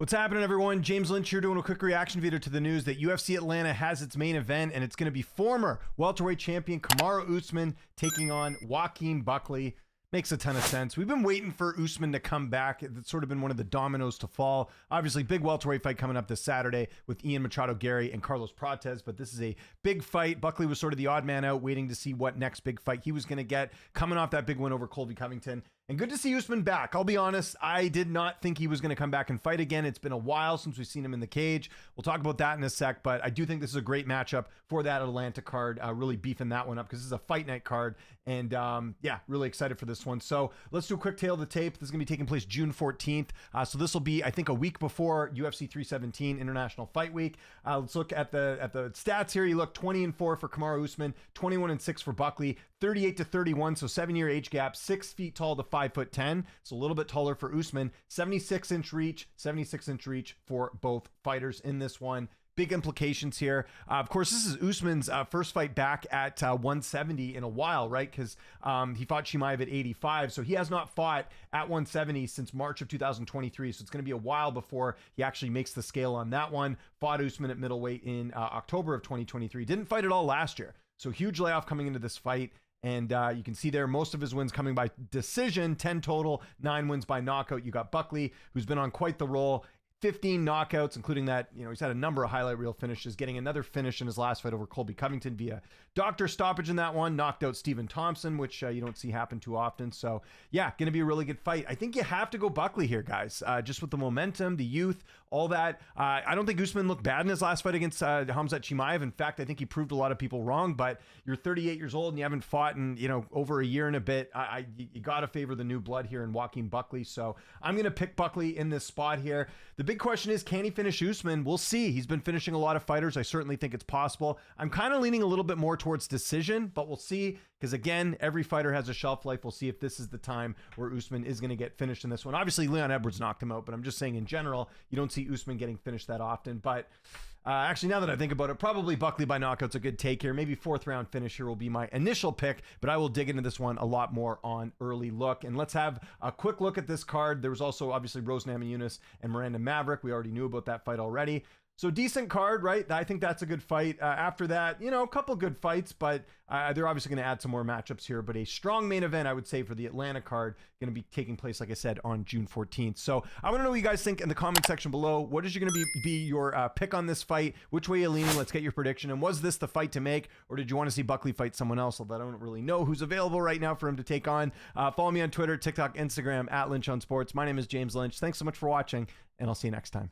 What's happening, everyone? James Lynch here doing a quick reaction video to the news that UFC Atlanta has its main event, and it's going to be former welterweight champion Kamaru Usman taking on Joaquin Buckley. Makes a ton of sense. We've been waiting for Usman to come back. It's sort of been one of the dominoes to fall. Obviously, big welterweight fight coming up this Saturday with Ian Machado Gary and Carlos Prates, but this is a big fight. Buckley was sort of the odd man out, waiting to see what next big fight he was going to get, coming off that big win over Colby Covington. And good to see Usman back. I'll be honest, I did not think he was going to come back and fight again. It's been a while since we've seen him in the cage. We'll talk about that in a sec, but I do think this is a great matchup for that Atlanta card, really beefing that one up because this is a fight night card. And yeah, really excited for this one. So let's do a quick tail of the tape. This is going to be taking place June 14th. So this will be, I think, a week before UFC 317 International Fight Week. Let's look at the stats here. You look 20-4 for Kamaru Usman, 21-6 for Buckley, 38-31, so 7-year age gap, 6 feet tall to 5'10", so a little bit taller for Usman. 76-inch reach for both fighters in this one. Big implications here. Of course, this is Usman's first fight back at 170 in a while, right? Because he fought Chimaev at 85, so he has not fought at 170 since March of 2023. So it's going to be a while before he actually makes the scale on that one. Fought Usman at middleweight in October of 2023. Didn't fight at all last year. So huge layoff coming into this fight. And you can see there most of his wins coming by decision, 10 total, 9 wins by knockout. You got Buckley, who's been on quite the roll. 15 knockouts, including that, he's had a number of highlight reel finishes, getting another finish in his last fight over Colby Covington via doctor stoppage in that one, knocked out Stephen Thompson, which you don't see happen too often. So yeah, going to be a really good fight. I think you have to go Buckley here, guys, just with the momentum, the youth, all that. I don't think Usman looked bad in his last fight against Khamzat Chimaev. In fact, I think he proved a lot of people wrong, but you're 38 years old and you haven't fought in, over a year and a bit. You got to favor the new blood here in Joaquin Buckley. So I'm going to pick Buckley in this spot here. The big question is, can he finish Usman? We'll see. He's been finishing a lot of fighters. I certainly think it's possible. I'm kind of leaning a little bit more towards decision, but we'll see. Because again, every fighter has a shelf life. We'll see if this is the time where Usman is going to get finished in this one. Obviously, Leon Edwards knocked him out, but I'm just saying in general, you don't see Usman getting finished that often. But actually, now that I think about it, probably Buckley by knockout's a good take here. Maybe 4th round finish here will be my initial pick, but I will dig into this one a lot more on early look. And let's have a quick look at this card. There was also obviously Rose Namajunas and Miranda Maverick. We already knew about that fight already. So decent card, right? I think that's a good fight. After that, a couple good fights, but they're obviously going to add some more matchups here. But a strong main event, I would say, for the Atlanta card, going to be taking place, like I said, on June 14th. So I want to know what you guys think in the comment section below. What is going to be your pick on this fight? Which way are you leaning? Let's get your prediction. And was this the fight to make, or did you want to see Buckley fight someone else? Although I don't really know who's available right now for him to take on. Follow me on Twitter, TikTok, Instagram, @LynchOnSports. My name is James Lynch. Thanks so much for watching, and I'll see you next time.